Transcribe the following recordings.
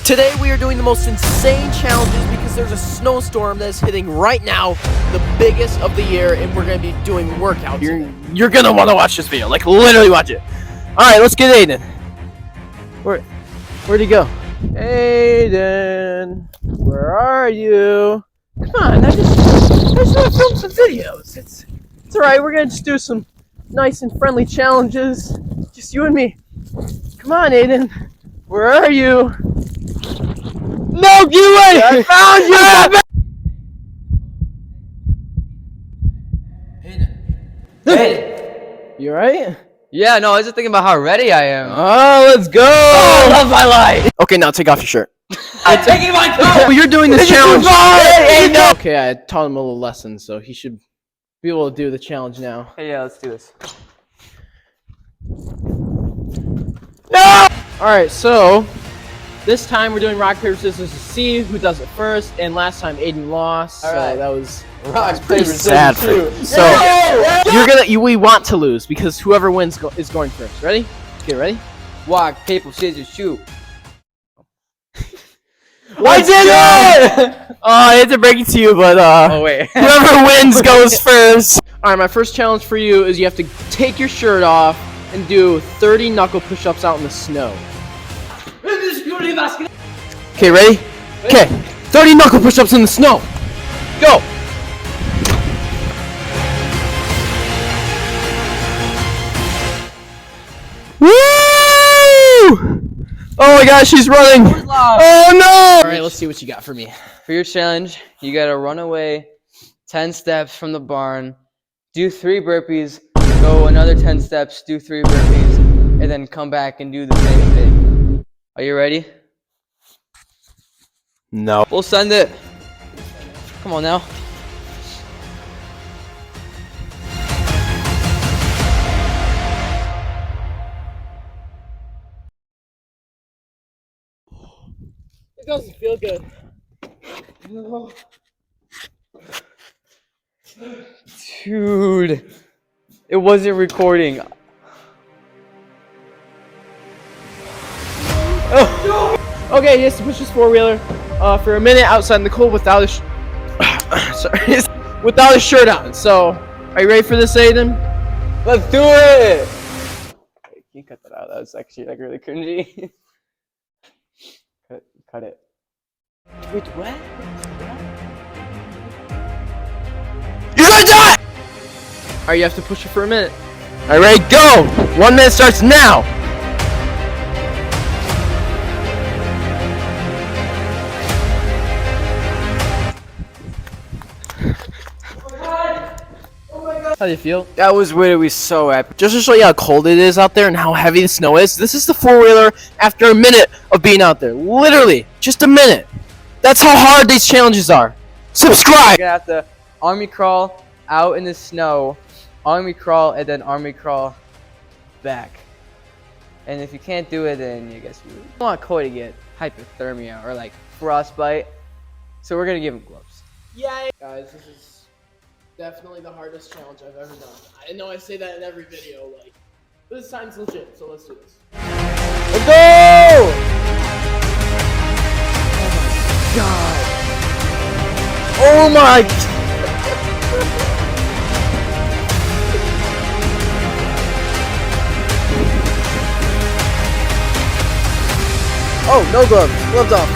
Today we are doing the most insane challenges because there's a snowstorm that's hitting right now, the biggest of the year, and we're going to be doing workouts. You're going to want to watch this video, like literally watch it. Alright, let's get Aiden. Where'd he go? Aiden, where are you? Come on, I just want to film some videos. It's alright, we're going to just do some nice and friendly challenges. Just you and me. Come on, Aiden. Where are you? No, get away! I found you! Hey! You alright? Yeah, no, I was just thinking about how ready I am. Oh, let's go! Oh, I love my life! Okay, now take off your shirt. I'm taking my coat! Well, you're doing this challenge. Hey, no. Okay, I taught him a little lesson, so he should be able to do the challenge now. Hey, yeah, let's do this. No! Alright, so this time we're doing rock, paper, scissors to see who does it first, and last time Aiden lost, so that was pretty sad for you. So we want to lose because whoever wins is going first. Ready? Okay, ready? Rock, paper, scissors, shoot. I did it! I hate to break it to you, but oh wait. whoever wins goes first. Alright, my first challenge for you is you have to take your shirt off and do 30 knuckle push-ups out in the snow. Okay, ready? Okay, 30 knuckle push-ups in the snow. Go! Woo! Oh my gosh, she's running! Oh no! Alright, let's see what you got for me. For your challenge, you gotta run away 10 steps from the barn, do 3 burpees, go another 10 steps, do 3 burpees, and then come back and do the same thing. Are you ready? No. We'll send it. Come on now. It doesn't feel good. Dude, it wasn't recording. Oh. Okay, he has to push his four-wheeler for a minute outside in the cold without his without his shirt on. So, are you ready for this, Aiden? Let's do it! Can you cut that out? That was actually like really cringy. Cut it. Wait, what? You're gonna die! Alright, you have to push it for a minute. Alright, ready, go! 1 minute starts now! How do you feel? That was literally so epic. Just to show you how cold it is out there and how heavy the snow is, this is the four-wheeler after a minute of being out there. Literally, just a minute. That's how hard these challenges are. Subscribe! You're gonna have to army crawl out in the snow, army crawl, and then army crawl back. And if you can't do it, then I guess you don't want Coy to get hypothermia or like frostbite. So we're gonna give him gloves. Yay! Guys, this is definitely the hardest challenge I've ever done. I know I say that in every video, like, but this time's legit, so let's do this. Let's go! Oh my god! Oh, no gloves. Gloves off.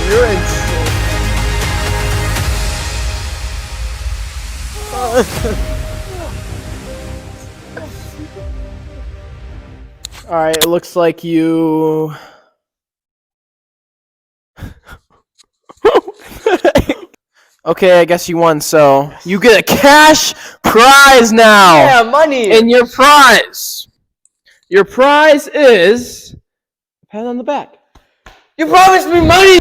You're insane. Alright, it looks like you... Okay, I guess you won, so you get a cash prize now! Yeah, money! And your prize is... a pat on the back. You promised me money!